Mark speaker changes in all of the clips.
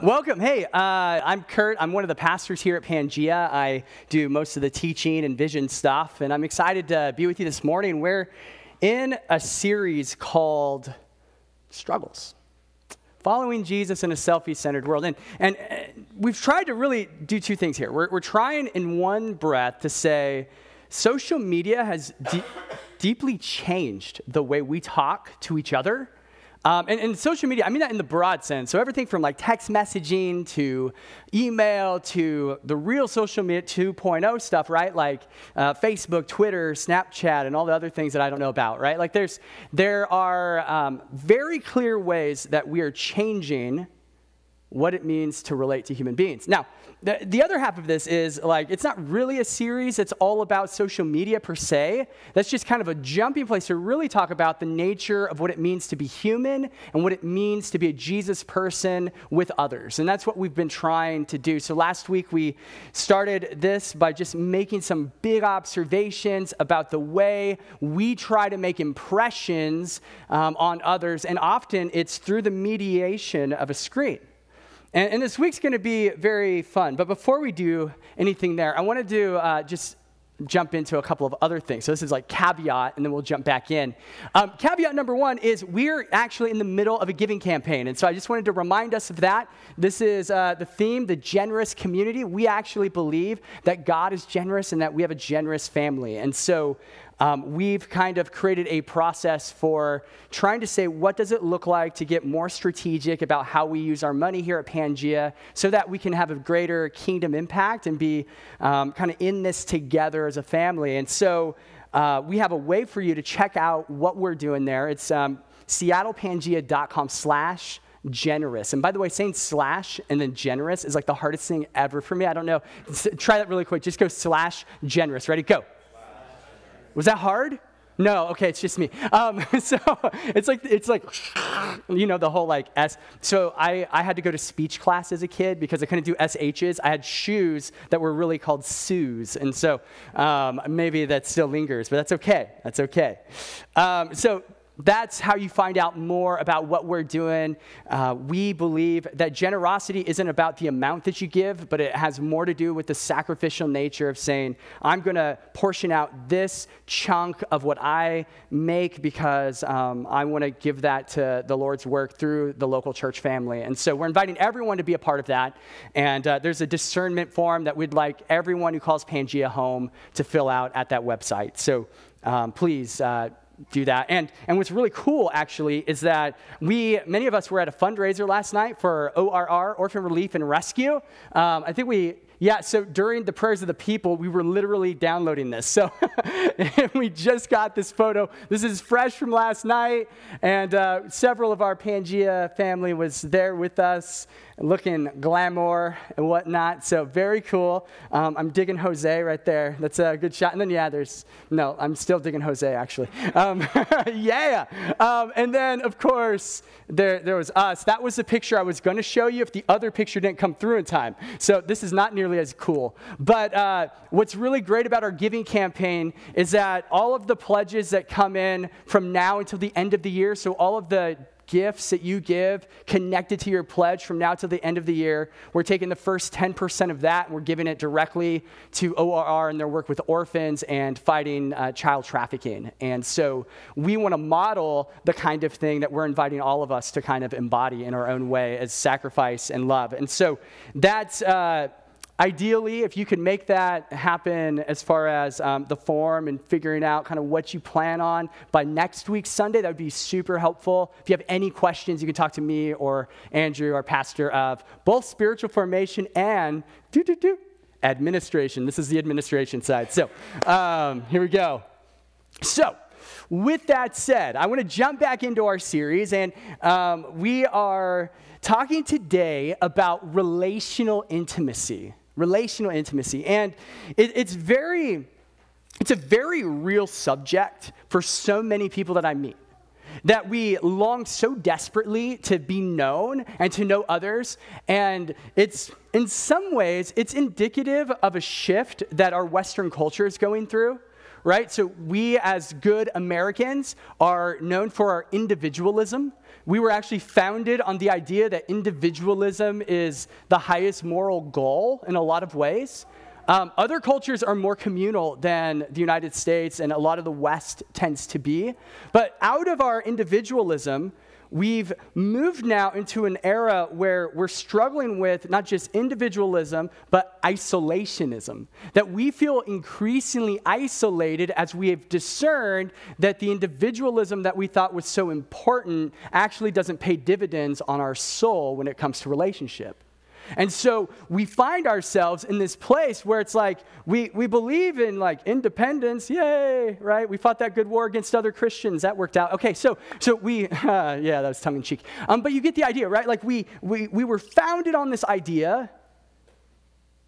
Speaker 1: Welcome. Hey, I'm Kurt. I'm one of the pastors here at Pangea. I do most of the teaching and vision stuff, and I'm excited to be with you this morning. We're in a series called Struggles, following Jesus in a selfie-centered world. And we've tried to really do two things here. We're trying in one breath to say social media has deeply changed the way we talk to each other. And social media, I mean that in the broad sense. So everything from like text messaging to email to the real social media 2.0 stuff, right? Like Facebook, Twitter, Snapchat, and all the other things that I don't know about, right? Like there are very clear ways that we are changing what it means to relate to human beings. Now, the other half of this is like, it's not really a series. It's all about social media per se. That's just kind of a jumping place to really talk about the nature of what it means to be human and what it means to be a Jesus person with others. And that's what we've been trying to do. So last week we started this by just making some big observations about the way we try to make impressions on others. And often it's through the mediation of a screen. And this week's going to be very fun. But before we do anything there, I want to do just jump into a couple of other things. So this is like caveat, and then we'll jump back in. Caveat number one is we're actually in the middle of a giving campaign. And so I just wanted to remind us of that. This is the theme, the generous community. We actually believe that God is generous and that we have a generous family. And so we've kind of created a process for trying to say, what does it look like to get more strategic about how we use our money here at Pangea so that we can have a greater kingdom impact and be kind of in this together as a family. And so we have a way for you to check out what we're doing there. It's seattlepangea.com/generous. And by the way, saying slash and then generous is like the hardest thing ever for me. I don't know. Try that really quick. Just go /generous. Ready? Go. Was that hard? No, okay, it's just me. So it's like you know, the whole like S. So I had to go to speech class as a kid because I couldn't do SHs. I had shoes that were really called Sues, and so maybe that still lingers, but that's okay. That's okay. So that's how you find out more about what we're doing. We believe that generosity isn't about the amount that you give, but it has more to do with the sacrificial nature of saying, I'm going to portion out this chunk of what I make because I want to give that to the Lord's work through the local church family. And so we're inviting everyone to be a part of that. And there's a discernment form that we'd like everyone who calls Pangea home to fill out at that website. So please do that. And what's really cool, actually, is that many of us were at a fundraiser last night for ORR, Orphan Relief and Rescue. So during the prayers of the people, we were literally downloading this. So we just got this photo. This is fresh from last night, and several of our Pangea family was there with us, looking glamour and whatnot. So very cool. I'm digging Jose right there. That's a good shot. And then, I'm still digging Jose, actually. And then, of course, there was us. That was the picture I was going to show you if the other picture didn't come through in time. So this is not nearly as cool. But what's really great about our giving campaign is that all of the pledges that come in from now until the end of the year, so all of the gifts that you give connected to your pledge from now till the end of the year, we're taking the first 10% of that and we're giving it directly to ORR and their work with orphans and fighting child trafficking. And so we want to model the kind of thing that we're inviting all of us to kind of embody in our own way as sacrifice and love. And so that's ideally, if you could make that happen as far as the form and figuring out kind of what you plan on by next week, Sunday, that would be super helpful. If you have any questions, you can talk to me or Andrew, our pastor of both spiritual formation and administration. This is the administration side. So here we go. So with that said, I want to jump back into our series, and we are talking today about relational intimacy. Relational intimacy. And it's a very real subject for so many people that I meet, that we long so desperately to be known and to know others. And it's, in some ways, it's indicative of a shift that our Western culture is going through, right? So we as good Americans are known for our individualism. We were actually founded on the idea that individualism is the highest moral goal in a lot of ways. Other cultures are more communal than the United States, and a lot of the West tends to be. But out of our individualism, we've moved now into an era where we're struggling with not just individualism, but isolationism. That we feel increasingly isolated as we have discerned that the individualism that we thought was so important actually doesn't pay dividends on our soul when it comes to relationship. And so we find ourselves in this place where it's like we believe in like independence, yay, right? We fought that good war against other Christians. That worked out. Okay, so we, yeah, that was tongue in cheek. But you get the idea, right? Like we were founded on this idea,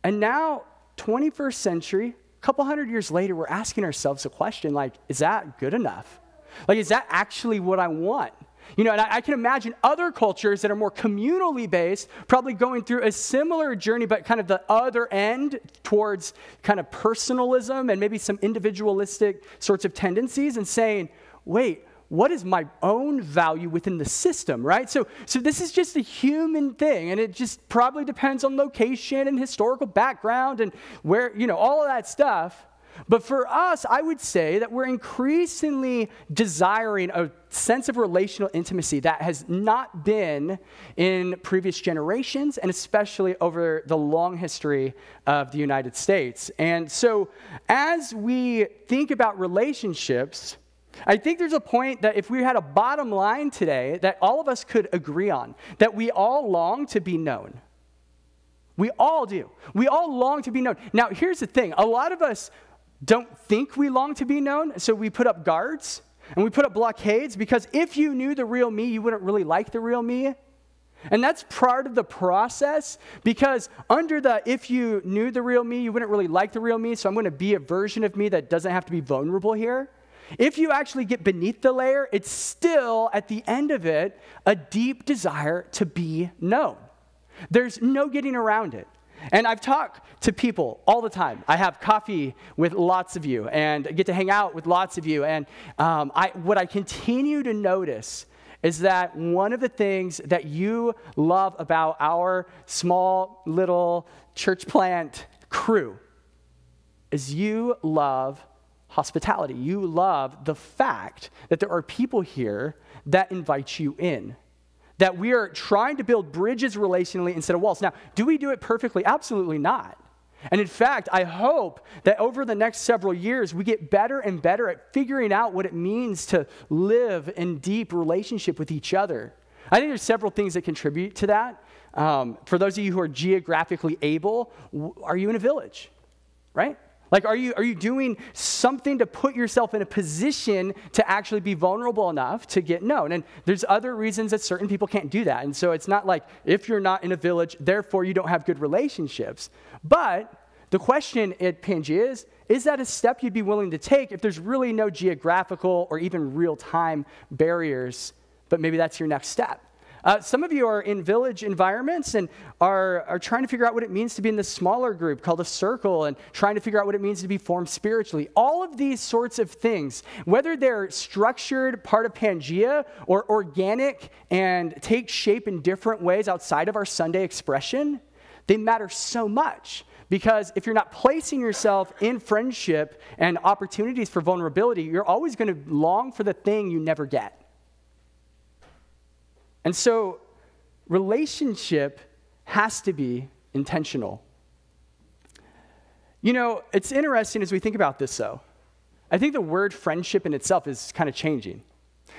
Speaker 1: and now 21st century, a couple hundred years later, we're asking ourselves a question like, is that good enough? Like, is that actually what I want? You know, and I can imagine other cultures that are more communally based probably going through a similar journey, but kind of the other end towards kind of personalism and maybe some individualistic sorts of tendencies and saying, wait, what is my own value within the system, right? So this is just a human thing, and it just probably depends on location and historical background and where, you know, all of that stuff. But for us, I would say that we're increasingly desiring a sense of relational intimacy that has not been in previous generations, and especially over the long history of the United States. And so as we think about relationships, I think there's a point that if we had a bottom line today that all of us could agree on, that we all long to be known. We all do. We all long to be known. Now, here's the thing. A lot of us don't think we long to be known, so we put up guards and we put up blockades because if you knew the real me, you wouldn't really like the real me. And that's part of the process because under the if you knew the real me, you wouldn't really like the real me, so I'm going to be a version of me that doesn't have to be vulnerable here. If you actually get beneath the layer, it's still, at the end of it, a deep desire to be known. There's no getting around it. And I've talked to people all the time. I have coffee with lots of you and get to hang out with lots of you. And what I continue to notice is that one of the things that you love about our small little church plant crew is you love hospitality. You love the fact that there are people here that invite you in. That we are trying to build bridges relationally instead of walls. Now, do we do it perfectly? Absolutely not. And in fact, I hope that over the next several years, we get better and better at figuring out what it means to live in deep relationship with each other. I think there's several things that contribute to that. For those of you who are geographically able, are you in a village, right? Like, are you doing something to put yourself in a position to actually be vulnerable enough to get known? And there's other reasons that certain people can't do that. And so it's not like if you're not in a village, therefore you don't have good relationships. But the question at Pangea is that a step you'd be willing to take if there's really no geographical or even real-time barriers, but maybe that's your next step? Some of you are in village environments and are trying to figure out what it means to be in this smaller group called a circle and trying to figure out what it means to be formed spiritually. All of these sorts of things, whether they're structured, part of Pangea, or organic and take shape in different ways outside of our Sunday expression, they matter so much. Because if you're not placing yourself in friendship and opportunities for vulnerability, you're always going to long for the thing you never get. And so relationship has to be intentional. You know, it's interesting as we think about this, though. I think the word friendship in itself is kind of changing.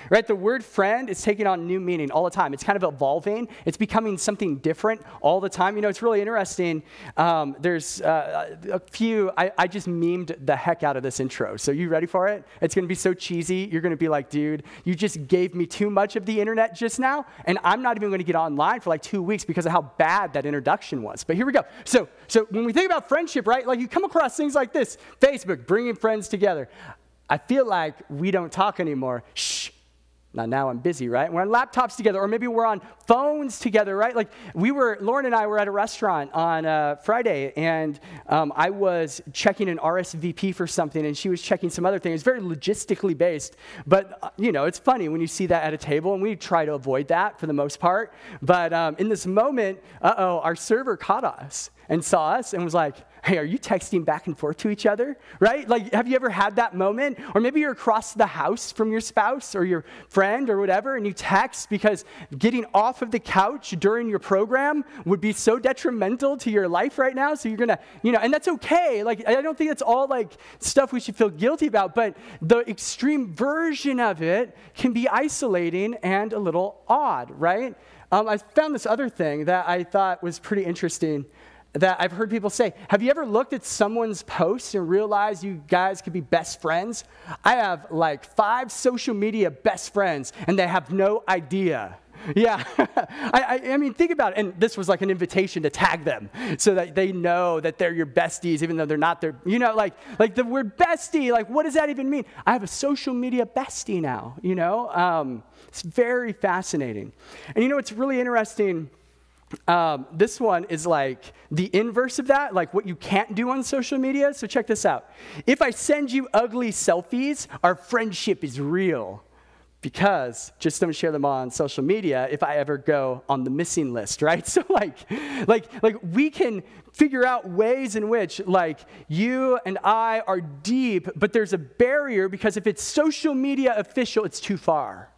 Speaker 1: Right? The word friend is taking on new meaning all the time. It's kind of evolving. It's becoming something different all the time. You know, it's really interesting. There's a few, I just memed the heck out of this intro. So you ready for it? It's going to be so cheesy. You're going to be like, dude, you just gave me too much of the internet just now, and I'm not even going to get online for like 2 weeks because of how bad that introduction was. But here we go. So when we think about friendship, right, like you come across things like this, Facebook, bringing friends together. I feel like we don't talk anymore. Shh. Now I'm busy, right? We're on laptops together, or maybe we're on phones together, right? Like Lauren and I were at a restaurant on Friday, and I was checking an RSVP for something, and she was checking some other thing. It's very logistically based, but it's funny when you see that at a table, and we try to avoid that for the most part. But in this moment, our server caught us and saw us and was like, hey, are you texting back and forth to each other, right? Like, have you ever had that moment? Or maybe you're across the house from your spouse or your friend or whatever, and you text because getting off of the couch during your program would be so detrimental to your life right now. So you're going to, and that's okay. Like, I don't think that's all like stuff we should feel guilty about, but the extreme version of it can be isolating and a little odd, right? I found this other thing that I thought was pretty interesting that I've heard people say. Have you ever looked at someone's posts and realized you guys could be best friends? I have like 5 social media best friends, and they have no idea. Yeah, I mean, think about it. And this was like an invitation to tag them so that they know that they're your besties, even though they're not their, like the word bestie, like what does that even mean? I have a social media bestie now, It's very fascinating. And it's really interesting. This one is like the inverse of that, like what you can't do on social media. So check this out. If I send you ugly selfies, our friendship is real. Because just don't share them on social media if I ever go on the missing list, right? So like we can figure out ways in which like you and I are deep, but there's a barrier because if it's social media official, it's too far.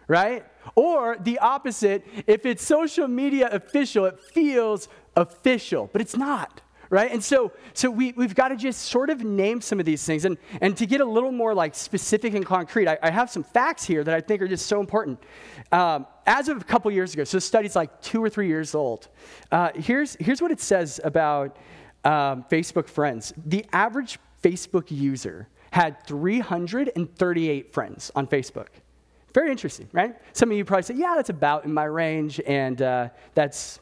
Speaker 1: Right? Or the opposite, if it's social media official, it feels official, but it's not, right? And so we've got to just sort of name some of these things. And to get a little more like specific and concrete, I have some facts here that I think are just so important. As of a couple years ago, so the study's like 2 or 3 years old, here's what it says about Facebook friends. The average Facebook user had 338 friends on Facebook. Very interesting, right? Some of you probably say, yeah, that's about in my range, and that's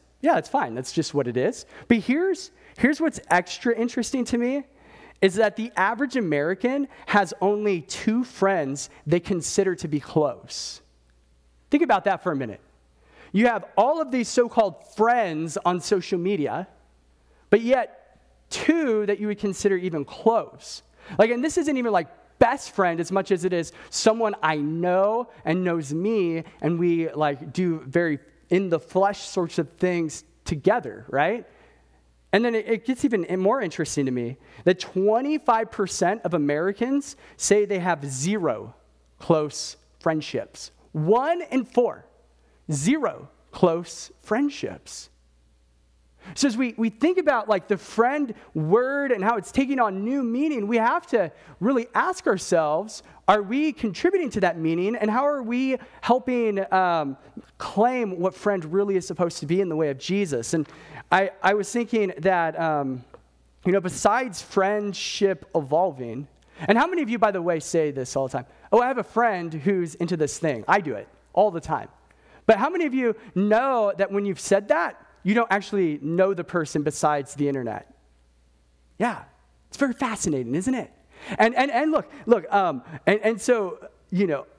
Speaker 1: fine. That's just what it is. But here's what's extra interesting to me, is that the average American has only 2 friends they consider to be close. Think about that for a minute. You have all of these so-called friends on social media, but yet 2 that you would consider even close. Like, and this isn't even like best friend as much as it is someone I know and knows me, and we like do very in the flesh sorts of things together, right? And then it gets even more interesting to me that 25% of Americans say they have 0 close friendships. 1 in 4, 0 close friendships. So as we think about like the friend word and how it's taking on new meaning, we have to really ask ourselves, are we contributing to that meaning? And how are we helping claim what friend really is supposed to be in the way of Jesus? And I was thinking that, besides friendship evolving, and how many of you, by the way, say this all the time? Oh, I have a friend who's into this thing. I do it all the time. But how many of you know that when you've said that, you don't actually know the person besides the internet? Yeah, it's very fascinating, isn't it? And look, so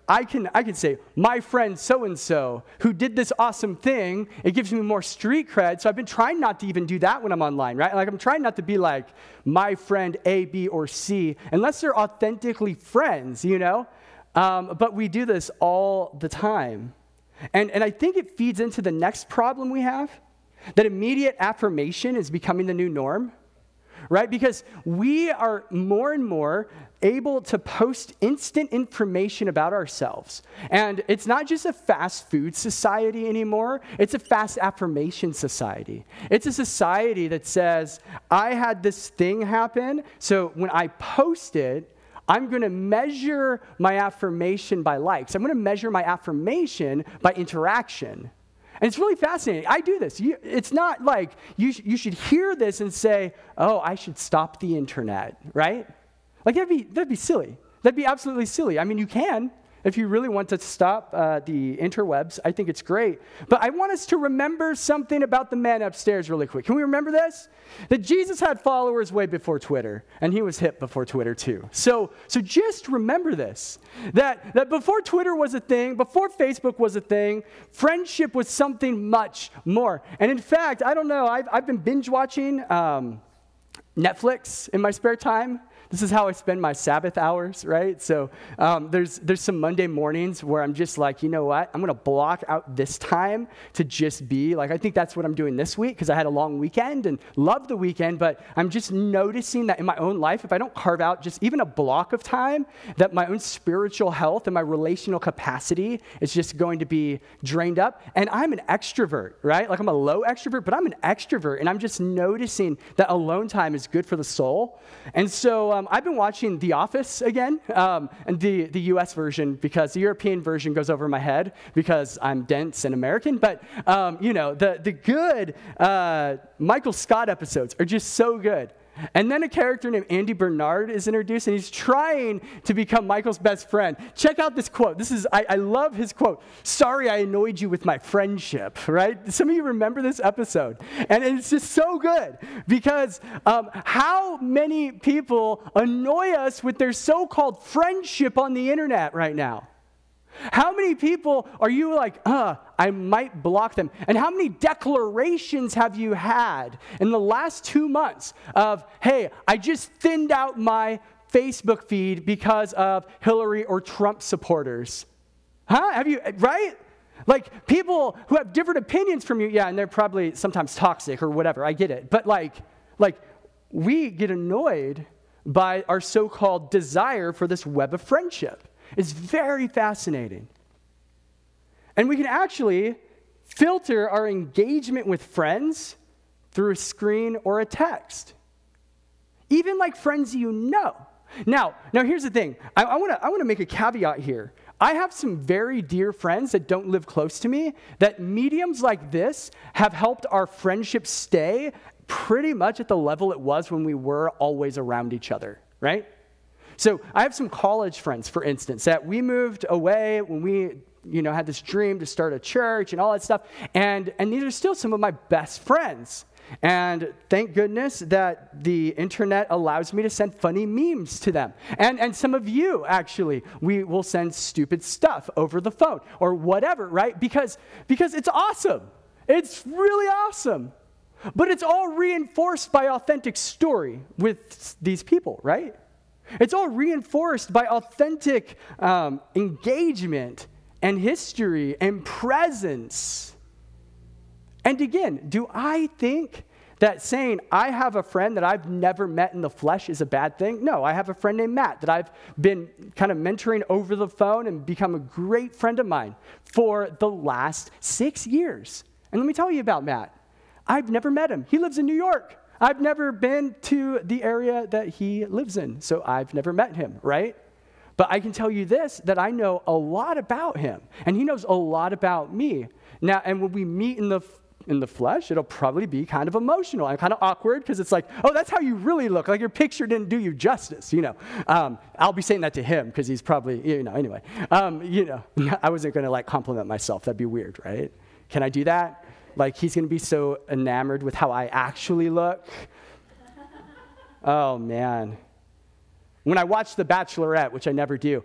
Speaker 1: I can say my friend so and so who did this awesome thing. It gives me more street cred. So I've been trying not to even do that when I'm online, right? Like I'm trying not to be like my friend A, B, or C, unless they're authentically friends, But we do this all the time, and I think it feeds into the next problem we have. That immediate affirmation is becoming the new norm, right? Because we are more and more able to post instant information about ourselves. And it's not just a fast food society anymore. It's a fast affirmation society. It's a society that says, I had this thing happen, so when I post it, I'm going to measure my affirmation by likes. I'm going to measure my affirmation by interaction. And it's really fascinating. I do this. It's not like you should hear this and say, oh, I should stop the internet, right? Like that'd be silly. That'd be absolutely silly. I mean, you can. If you really want to stop the interwebs, I think it's great. But I want us to remember something about the man upstairs really quick. Can we remember this? That Jesus had followers way before Twitter, and he was hip before Twitter too. So just remember this, that before Twitter was a thing, before Facebook was a thing, friendship was something much more. And in fact, I don't know, I've been binge watching Netflix in my spare time. This is how I spend my Sabbath hours, right? So there's some Monday mornings where I'm just like, you know what? I'm going to block out this time to just be. Like, I think that's what I'm doing this week because I had a long weekend and loved the weekend, but I'm just noticing that in my own life, if I don't carve out just even a block of time, that my own spiritual health and my relational capacity is just going to be drained up. And I'm an extrovert, right? Like, I'm a low extrovert, but I'm an extrovert, and I'm just noticing that alone time is good for the soul. And so I've been watching The Office again, and the U.S. version, because the European version goes over my head because I'm dense and American. But, the good Michael Scott episodes are just so good. And then a character named Andy Bernard is introduced, and he's trying to become Michael's best friend. Check out this quote. I love his quote. "Sorry I annoyed you with my friendship," right? Some of you remember this episode. And it's just so good because how many people annoy us with their so-called friendship on the internet right now? How many people are you like, I might block them? And how many declarations have you had in the last 2 months of, hey, I just thinned out my Facebook feed because of Hillary or Trump supporters? Have you, right? Like, people who have different opinions from you, yeah, and they're probably sometimes toxic or whatever, I get it. But like we get annoyed by our so-called desire for this web of friendship. It's very fascinating. And we can actually filter our engagement with friends through a screen or a text. Even like friends you know. Now here's the thing. I want to make a caveat here. I have some very dear friends that don't live close to me that mediums like this have helped our friendship stay pretty much at the level it was when we were always around each other, right? So I have some college friends, for instance, that we moved away when we, had this dream to start a church and all that stuff. And these are still some of my best friends. And thank goodness that the internet allows me to send funny memes to them. And some of you, actually, we will send stupid stuff over the phone or whatever, right? Because it's awesome. It's really awesome. But it's all reinforced by authentic story with these people, right? It's all reinforced by authentic engagement and history and presence. And again, do I think that saying I have a friend that I've never met in the flesh is a bad thing? No, I have a friend named Matt that I've been kind of mentoring over the phone and become a great friend of mine for the last 6 years. And let me tell you about Matt. I've never met him. He lives in New York. I've never been to the area that he lives in, so I've never met him, right? But I can tell you this, that I know a lot about him, and he knows a lot about me. Now, and when we meet in the flesh, it'll probably be kind of emotional and kind of awkward because it's like, oh, that's how you really look. Like your picture didn't do you justice, I'll be saying that to him because he's probably, anyway. I wasn't going to like compliment myself. That'd be weird, right? Can I do that? Like, he's going to be so enamored with how I actually look. Oh, man. When I watch The Bachelorette, which I never do,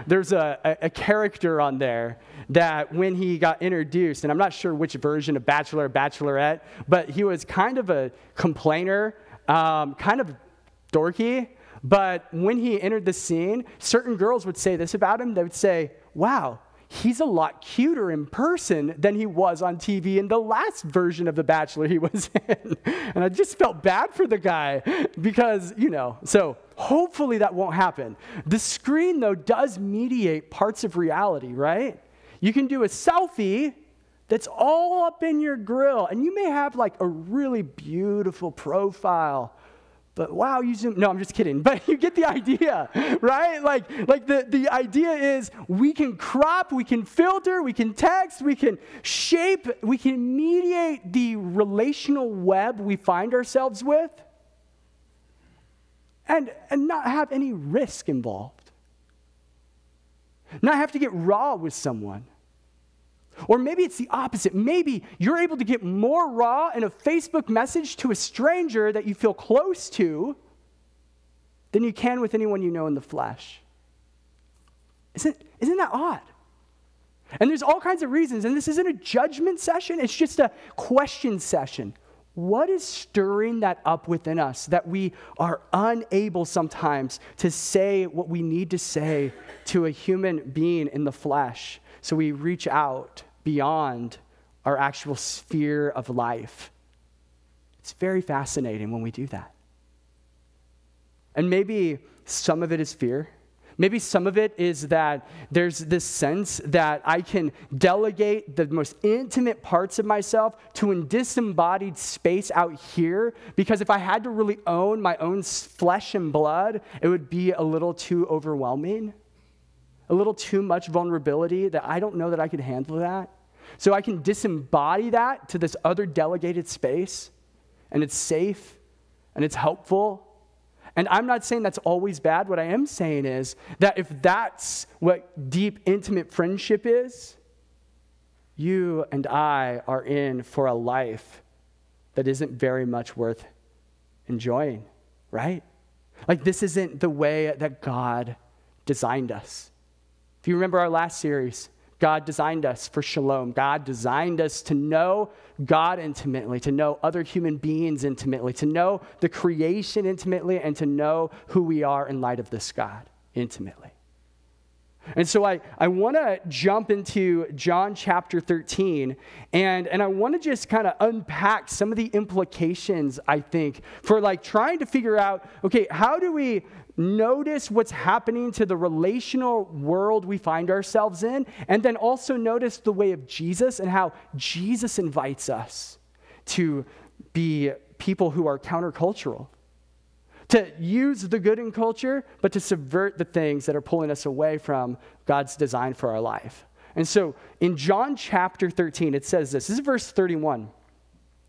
Speaker 1: there's a character on there that when he got introduced, and I'm not sure which version of Bachelor or Bachelorette, but he was kind of a complainer, kind of dorky. But when he entered the scene, certain girls would say this about him. They would say, wow, he's a lot cuter in person than he was on TV in the last version of The Bachelor he was in. And I just felt bad for the guy because, so hopefully that won't happen. The screen, though, does mediate parts of reality, right? You can do a selfie that's all up in your grill, and you may have like a really beautiful profile, but wow, you zoom. No, I'm just kidding. But you get the idea, right? Like the idea is we can crop, we can filter, we can text, we can shape, we can mediate the relational web we find ourselves with and not have any risk involved. not have to get raw with someone. Or maybe it's the opposite. Maybe you're able to get more raw in a Facebook message to a stranger that you feel close to than you can with anyone you know in the flesh. Isn't that odd? And there's all kinds of reasons, and this isn't a judgment session, it's just a question session. What is stirring that up within us that we are unable sometimes to say what we need to say to a human being in the flesh? So we reach out beyond our actual sphere of life. It's very fascinating when we do that. And maybe some of it is fear. Maybe some of it is that there's this sense that I can delegate the most intimate parts of myself to a disembodied space out here, because if I had to really own my own flesh and blood, it would be a little too overwhelming, a little too much vulnerability that I don't know that I could handle that. So I can disembody that to this other delegated space, and it's safe, and it's helpful. And I'm not saying that's always bad. What I am saying is that if that's what deep, intimate friendship is, you and I are in for a life that isn't very much worth enjoying, right? Like, this isn't the way that God designed us. If you remember our last series, God designed us for shalom. God designed us to know God intimately, to know other human beings intimately, to know the creation intimately, and to know who we are in light of this God intimately. And so I want to jump into John chapter 13, and I want to just kind of unpack some of the implications, I think, for like trying to figure out, okay, how do we notice what's happening to the relational world we find ourselves in, and then also notice the way of Jesus and how Jesus invites us to be people who are countercultural, to use the good in culture, but to subvert the things that are pulling us away from God's design for our life. And so in John chapter 13, it says this. This is verse 31.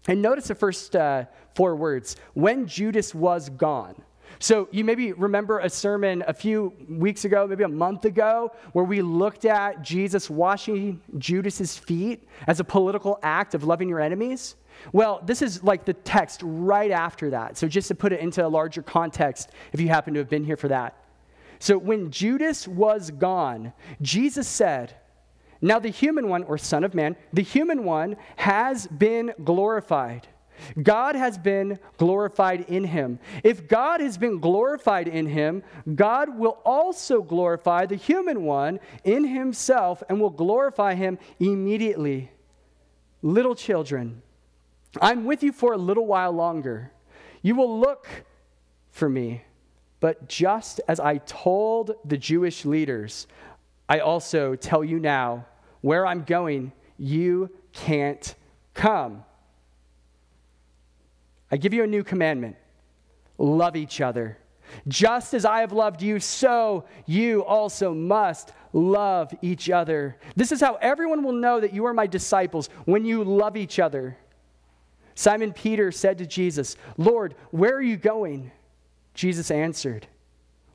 Speaker 1: And notice the first 4 words, when Judas was gone. So you maybe remember a sermon a few weeks ago, maybe a month ago, where we looked at Jesus washing Judas's feet as a political act of loving your enemies. Well, this is like the text right after that. So just to put it into a larger context, if you happen to have been here for that. So when Judas was gone, Jesus said, now the human one, or Son of Man, the human one has been glorified. God has been glorified in him. If God has been glorified in him, God will also glorify the human one in himself and will glorify him immediately. Little children, I'm with you for a little while longer. You will look for me, but just as I told the Jewish leaders, I also tell you now, where I'm going, you can't come. I give you a new commandment. Love each other. Just as I have loved you, so you also must love each other. This is how everyone will know that you are my disciples, when you love each other. Simon Peter said to Jesus, Lord, where are you going? Jesus answered,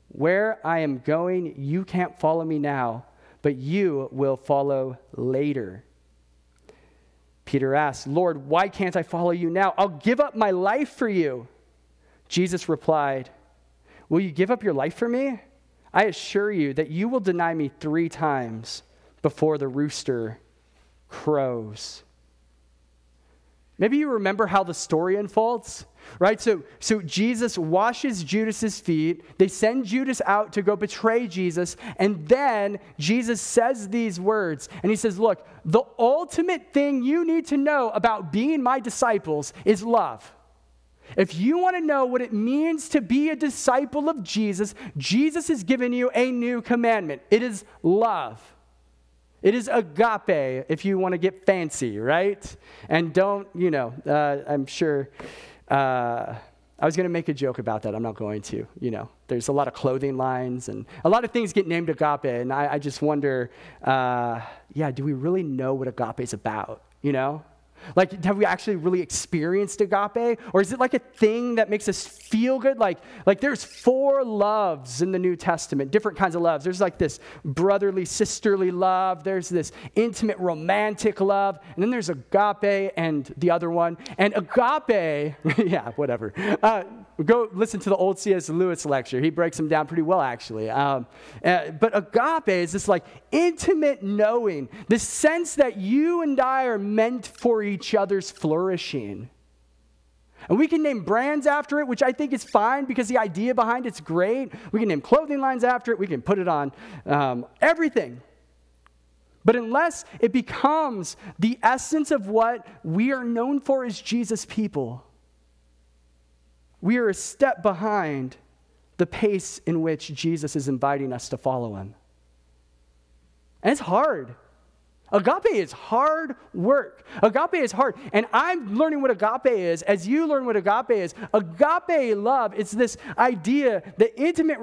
Speaker 1: where I am going, you can't follow me now, but you will follow later. Peter asked, Lord, why can't I follow you now? I'll give up my life for you. Jesus replied, will you give up your life for me? I assure you that you will deny me 3 times before the rooster crows. Maybe you remember how the story unfolds, right? So Jesus washes Judas's feet. They send Judas out to go betray Jesus. And then Jesus says these words. And he says, look, the ultimate thing you need to know about being my disciples is love. If you want to know what it means to be a disciple of Jesus, Jesus has given you a new commandment. It is love. It is agape, if you want to get fancy, right? And don't, I'm sure, I was going to make a joke about that. I'm not going to, There's a lot of clothing lines and a lot of things get named agape. And I just wonder, do we really know what agape is about, Like, have we actually really experienced agape? Or is it like a thing that makes us feel good? Like there's 4 loves in the New Testament, different kinds of loves. There's like this brotherly, sisterly love. There's this intimate, romantic love. And then there's agape and the other one. And agape, yeah, whatever. Go listen to the old C.S. Lewis lecture. He breaks them down pretty well, actually. But agape is this like intimate knowing, this sense that you and I are meant for each other's flourishing. And we can name brands after it, which I think is fine because the idea behind it's great. We can name clothing lines after it. We can put it on everything. But unless it becomes the essence of what we are known for as Jesus people, we are a step behind the pace in which Jesus is inviting us to follow him. And it's hard. Agape is hard work. Agape is hard. And I'm learning what agape is as you learn what agape is. Agape love is this idea that intimate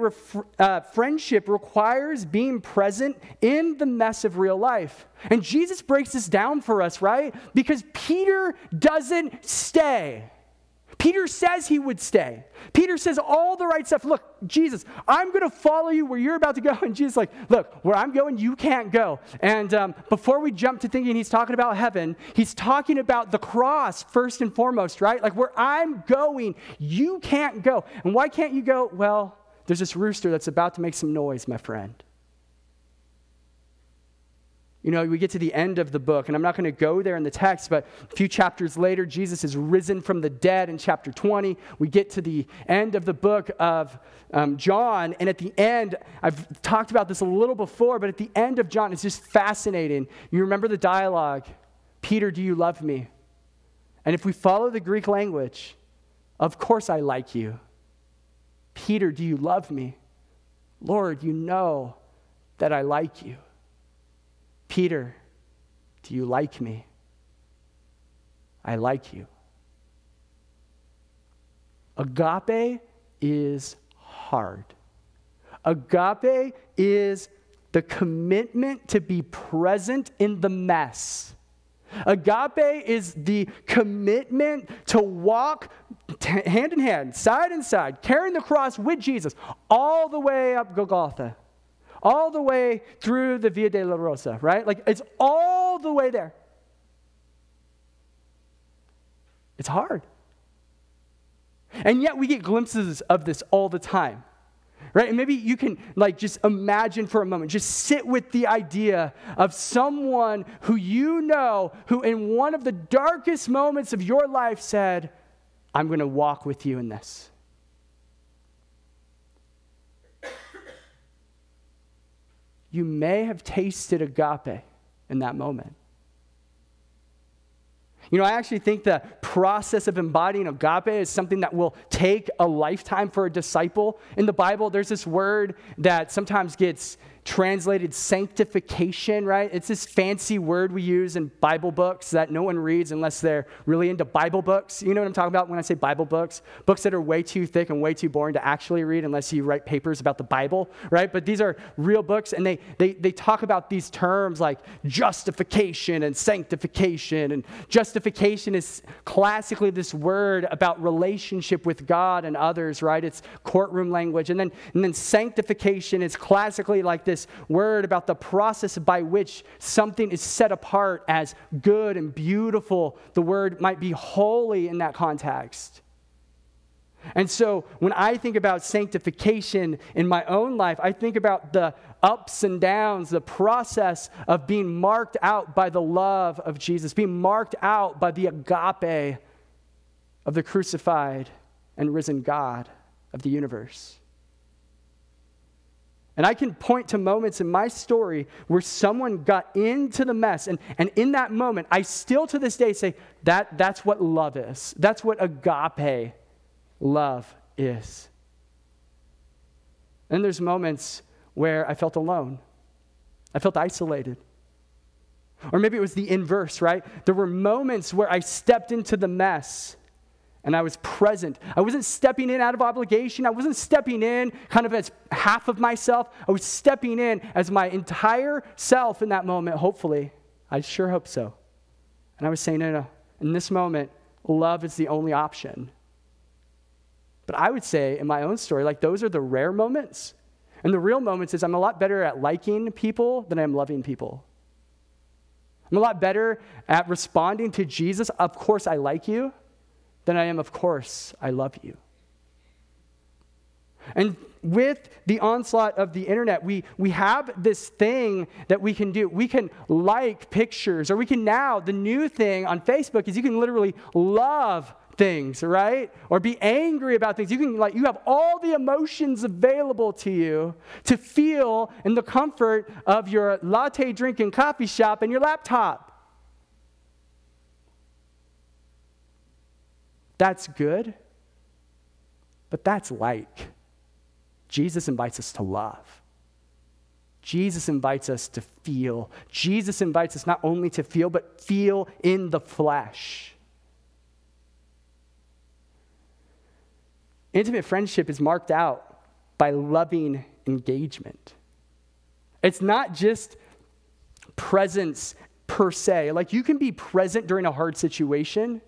Speaker 1: friendship requires being present in the mess of real life. And Jesus breaks this down for us, right? Because Peter doesn't stay. Peter says he would stay. Peter says all the right stuff. Look, Jesus, I'm going to follow you where you're about to go. And Jesus is like, look, where I'm going, you can't go. And before we jump to thinking he's talking about heaven, he's talking about the cross first and foremost, right? Like where I'm going, you can't go. And why can't you go? Well, there's this rooster that's about to make some noise, my friend. You know, we get to the end of the book, and I'm not going to go there in the text, but a few chapters later, Jesus is risen from the dead in chapter 20. We get to the end of the book of John, and at the end, I've talked about this a little before, but at the end of John, it's just fascinating. You remember the dialogue, Peter, do you love me? And if we follow the Greek language, of course I like you. Peter, do you love me? Lord, you know that I like you. Peter, do you like me? I like you. Agape is hard. Agape is the commitment to be present in the mess. Agape is the commitment to walk hand in hand, side and side, carrying the cross with Jesus all the way up Golgotha. All the way through the Via Dolorosa, right? Like, it's all the way there. It's hard. And yet we get glimpses of this all the time, right? And maybe you can, like, just imagine for a moment, just sit with the idea of someone who you know, who in one of the darkest moments of your life said, I'm going to walk with you in this. You may have tasted agape in that moment. You know, I actually think the process of embodying agape is something that will take a lifetime for a disciple. In the Bible, there's this word that sometimes gets translated sanctification, right? It's this fancy word we use in Bible books that no one reads unless they're really into Bible books. You know what I'm talking about when I say Bible books? Books that are way too thick and way too boring to actually read unless you write papers about the Bible, right? But these are real books, and they talk about these terms like justification and sanctification. And justification is classically this word about relationship with God and others, right? It's courtroom language. And then sanctification is classically like this word about the process by which something is set apart as good and beautiful. The word might be holy in that context. And so when I think about sanctification in my own life, I think about the ups and downs, the process of being marked out by the love of Jesus, being marked out by the agape of the crucified and risen God of the universe. And I can point to moments in my story where someone got into the mess. And in that moment, I still to this day say, that's what love is. That's what agape love is. And there's moments where I felt alone. I felt isolated. Or maybe it was the inverse, right? There were moments where I stepped into the mess and I was present. I wasn't stepping in out of obligation. I wasn't stepping in kind of as half of myself. I was stepping in as my entire self in that moment, hopefully. I sure hope so. And I was saying, no, in this moment, love is the only option. But I would say in my own story, like those are the rare moments. And the real moments is I'm a lot better at liking people than I am loving people. I'm a lot better at responding to Jesus, of course I like you, than I am, of course I love you. And with the onslaught of the internet, we have this thing that we can do. We can like pictures, or we can now, the new thing on Facebook is you can literally love things, right? Or be angry about things. You have all the emotions available to you to feel in the comfort of your latte drinking coffee shop and your laptop. That's good, but that's like. Jesus invites us to love. Jesus invites us to feel. Jesus invites us not only to feel, but feel in the flesh. Intimate friendship is marked out by loving engagement. It's not just presence per se. Like you can be present during a hard situation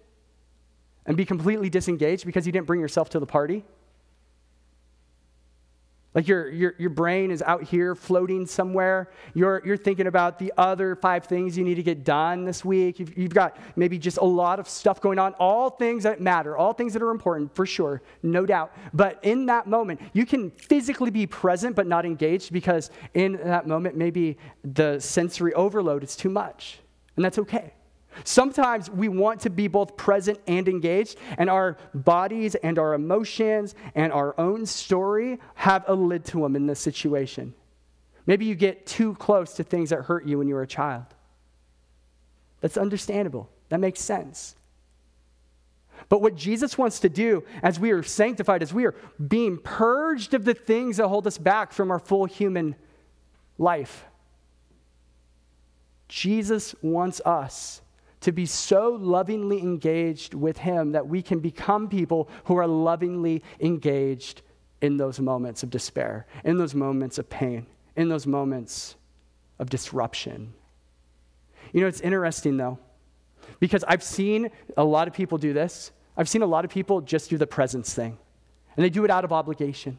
Speaker 1: and be completely disengaged because you didn't bring yourself to the party. Like your brain is out here floating somewhere. You're thinking about the other 5 things you need to get done this week. You've got maybe just a lot of stuff going on. All things that matter. All things that are important, for sure. No doubt. But in that moment, you can physically be present but not engaged because in that moment, maybe the sensory overload is too much. And that's okay. Sometimes we want to be both present and engaged, and our bodies and our emotions and our own story have a lid to them in this situation. Maybe you get too close to things that hurt you when you were a child. That's understandable. That makes sense. But what Jesus wants to do as we are sanctified, as we are being purged of the things that hold us back from our full human life, Jesus wants us to be so lovingly engaged with him that we can become people who are lovingly engaged in those moments of despair, in those moments of pain, in those moments of disruption. You know, it's interesting though, because I've seen a lot of people do this. I've seen a lot of people just do the presence thing, and they do it out of obligation.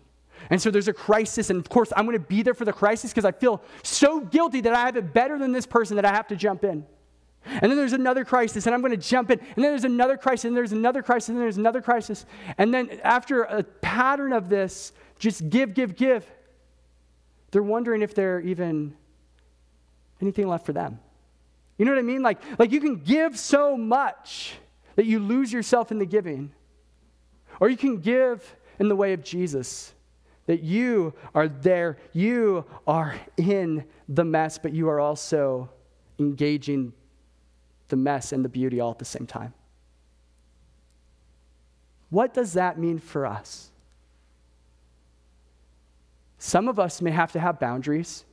Speaker 1: And so there's a crisis, and of course I'm going to be there for the crisis because I feel so guilty that I have it better than this person that I have to jump in. And then there's another crisis, and I'm going to jump in. And then there's another crisis, and there's another crisis, and there's another crisis. And then after a pattern of this, just give, they're wondering if there's even anything left for them. You know what I mean? Like you can give so much that you lose yourself in the giving. Or you can give in the way of Jesus, that you are there, you are in the mess, but you are also engaging the mess and the beauty all at the same time. What does that mean for us? Some of us may have to have boundaries.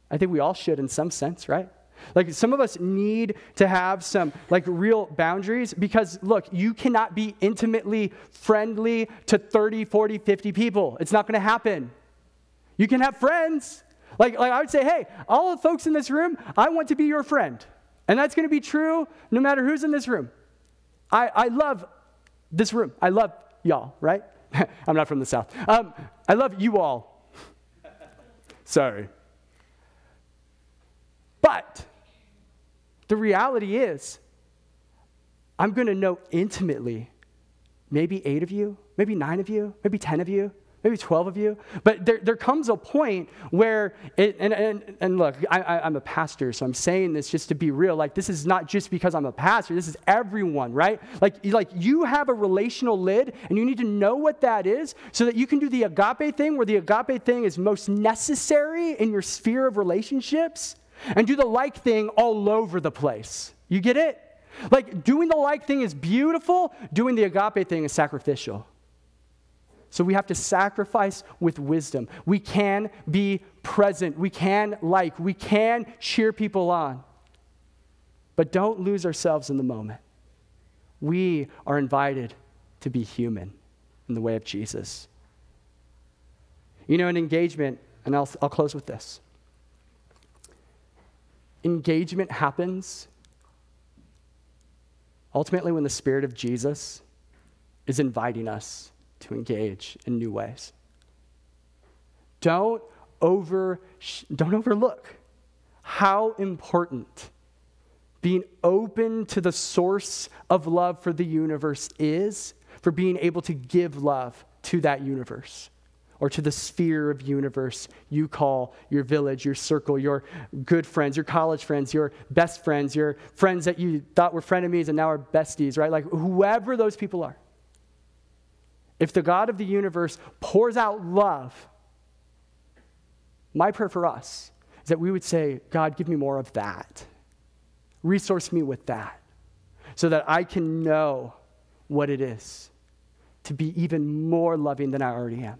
Speaker 1: I think we all should in some sense, right? Like some of us need to have some like real boundaries because look, you cannot be intimately friendly to 30, 40, 50 people. It's not going to happen. You can have friends. Like I would say, hey, all the folks in this room, I want to be your friend. And that's going to be true no matter who's in this room. I love this room. I love y'all, right? I'm not from the South. I love you all. Sorry. But the reality is, I'm going to know intimately maybe 8 of you, maybe 9 of you, maybe 10 of you, maybe 12 of you. But there comes a point where, and look, I'm a pastor, so I'm saying this just to be real. Like, this is not just because I'm a pastor. This is everyone, right? Like you have a relational lid, and you need to know what that is so that you can do the agape thing, where the agape thing is most necessary in your sphere of relationships, and do the like thing all over the place. You get it? Like, doing the like thing is beautiful. Doing the agape thing is sacrificial. So we have to sacrifice with wisdom. We can be present. We can we can cheer people on. But don't lose ourselves in the moment. We are invited to be human in the way of Jesus. You know, an engagement, and I'll close with this. Engagement happens ultimately when the Spirit of Jesus is inviting us to engage in new ways. Don't overlook how important being open to the source of love for the universe is for being able to give love to that universe or to the sphere of universe you call your village, your circle, your good friends, your college friends, your best friends, your friends that you thought were frenemies and now are besties, right? Like whoever those people are. If the God of the universe pours out love, my prayer for us is that we would say, God, give me more of that. Resource me with that so that I can know what it is to be even more loving than I already am.